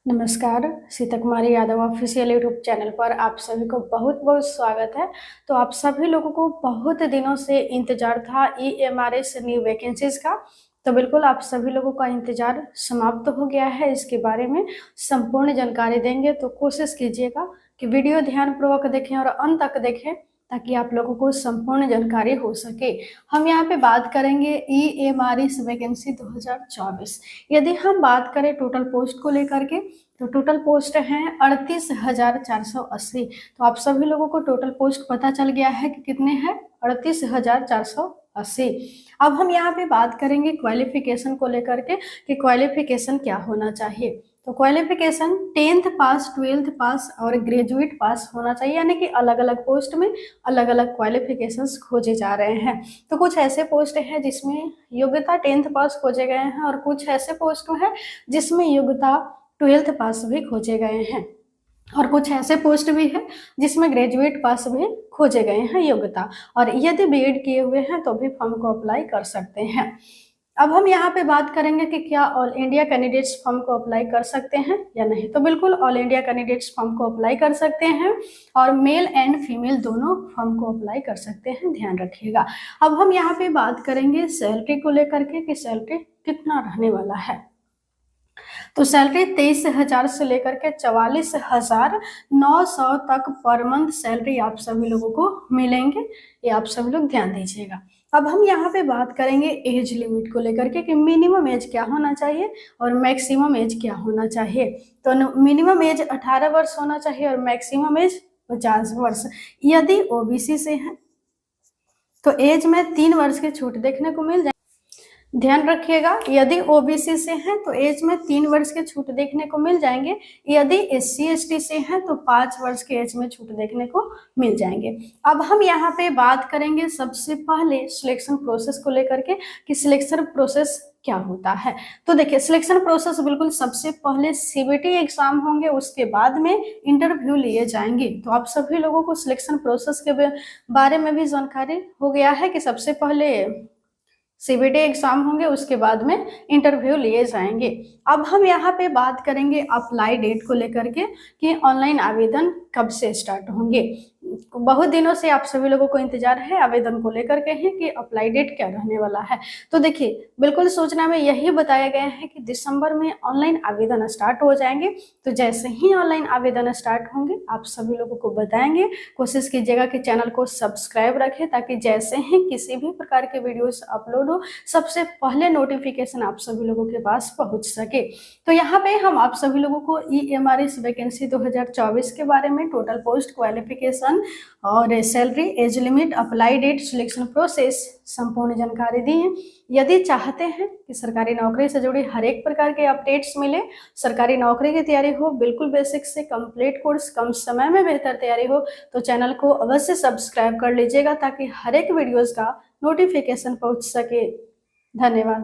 नमस्कार, सीता कुमारी Yadav official YouTube channel पर आप सभी को बहुत बहुत स्वागत है। तो आप सभी लोगों को बहुत दिनों से इंतजार था EMRS न्यू वैकेंसीज का। तो बिल्कुल आप सभी लोगों का इंतजार समाप्त हो गया है। इसके बारे में संपूर्ण जानकारी देंगे, तो कोशिश कीजिएगा कि वीडियो ध्यानपूर्वक देखें और अंत तक देखें ताकि आप लोगों को संपूर्ण जानकारी हो सके। हम यहाँ पे बात करेंगे EMRS वैकेंसी 2024। यदि हम बात करें टोटल पोस्ट को लेकर के, तो टोटल पोस्ट हैं 38,480। तो आप सभी लोगों को टोटल पोस्ट पता चल गया है कि कितने हैं, 38,480। अब हम यहाँ पे बात करेंगे क्वालिफिकेशन को लेकर के कि क्वालिफिकेशन क्या होना चाहिए। तो क्वालिफिकेशन 10th पास, 12th पास और ग्रेजुएट पास होना चाहिए, यानी कि अलग अलग पोस्ट में अलग अलग क्वालिफिकेशंस खोजे जा रहे हैं। तो कुछ ऐसे पोस्ट हैं जिसमें योग्यता 10th पास खोजे गए हैं और कुछ ऐसे पोस्ट हैं जिसमें योग्यता 12th पास भी खोजे गए हैं, और कुछ ऐसे पोस्ट भी हैं जिसमें ग्रेजुएट पास भी खोजे गए हैं योग्यता, और यदि बीएड किए हुए हैं तो भी फॉर्म को अप्लाई कर सकते हैं। अब हम यहाँ पे बात करेंगे कि क्या ऑल इंडिया कैंडिडेट्स फॉर्म को अप्लाई कर सकते हैं या नहीं। तो बिल्कुल ऑल इंडिया कैंडिडेट्स फॉर्म को अप्लाई कर सकते हैं, और मेल एंड फीमेल दोनों फॉर्म को अप्लाई कर सकते हैं, ध्यान रखिएगा। अब हम यहाँ पे बात करेंगे सैलरी को लेकर के कि सैलरी कितना रहने वाला है। तो सैलरी 23,000 से लेकर के 44,900 तक पर मंथ सैलरी आप सभी लोगों को मिलेंगे, ये आप सभी लोग ध्यान दीजिएगा। अब हम यहाँ पे बात करेंगे एज लिमिट को लेकर के कि मिनिमम एज क्या होना चाहिए और मैक्सिमम एज क्या होना चाहिए। तो मिनिमम एज 18 वर्ष होना चाहिए और मैक्सिमम एज 50 वर्ष। यदि ओबीसी से हैं तो एज में 3 वर्ष की छूट देखने को मिल जाए, ध्यान रखिएगा। यदि ओबीसी से हैं तो एज में 3 वर्ष के छूट देखने को मिल जाएंगे। यदि SC/ST से हैं तो 5 वर्ष के एज में छूट देखने को मिल जाएंगे। अब हम यहाँ पे बात करेंगे सबसे पहले सिलेक्शन प्रोसेस को लेकर के कि सिलेक्शन प्रोसेस क्या होता है। तो देखिए, सिलेक्शन प्रोसेस बिल्कुल सबसे पहले CBT एग्जाम होंगे, उसके बाद में इंटरव्यू लिए जाएंगे। तो आप सभी लोगों को सिलेक्शन प्रोसेस के बारे में भी जानकारी हो गया है कि सबसे पहले CBT एग्जाम होंगे, उसके बाद में इंटरव्यू लिए जाएंगे। अब हम यहाँ पे बात करेंगे अप्लाई डेट को लेकर के कि ऑनलाइन आवेदन कब से स्टार्ट होंगे। बहुत दिनों से आप सभी लोगों को इंतजार है आवेदन को लेकर के ही कि अप्लाई डेट क्या रहने वाला है। तो देखिए, बिल्कुल सूचना में यही बताया गया है कि दिसंबर में ऑनलाइन आवेदन स्टार्ट हो जाएंगे। तो जैसे ही ऑनलाइन आवेदन स्टार्ट होंगे आप सभी लोगों को बताएंगे। कोशिश कीजिएगा कि चैनल को सब्सक्राइब रखें ताकि जैसे ही किसी भी प्रकार के वीडियोस अपलोड हो सबसे पहले नोटिफिकेशन आप सभी लोगों के पास पहुंच सके। तो यहाँ पे हम आप सभी लोगों को EMRS वैकेंसी 2024 के बारे में टोटल पोस्ट, क्वालिफिकेशन और salary, age limit, apply date, selection process संपूर्ण जानकारी दी है। यदि चाहते हैं कि सरकारी नौकरी से जुड़ी हर एक प्रकार के अपडेट्स मिले, सरकारी नौकरी की तैयारी हो, बिल्कुल बेसिक से कंप्लीट कोर्स, कम समय में बेहतर तैयारी हो, तो चैनल को अवश्य सब्सक्राइब कर लीजिएगा ताकि हर एक वीडियोस का नोटिफिकेशन पहुंच सके। धन्यवाद।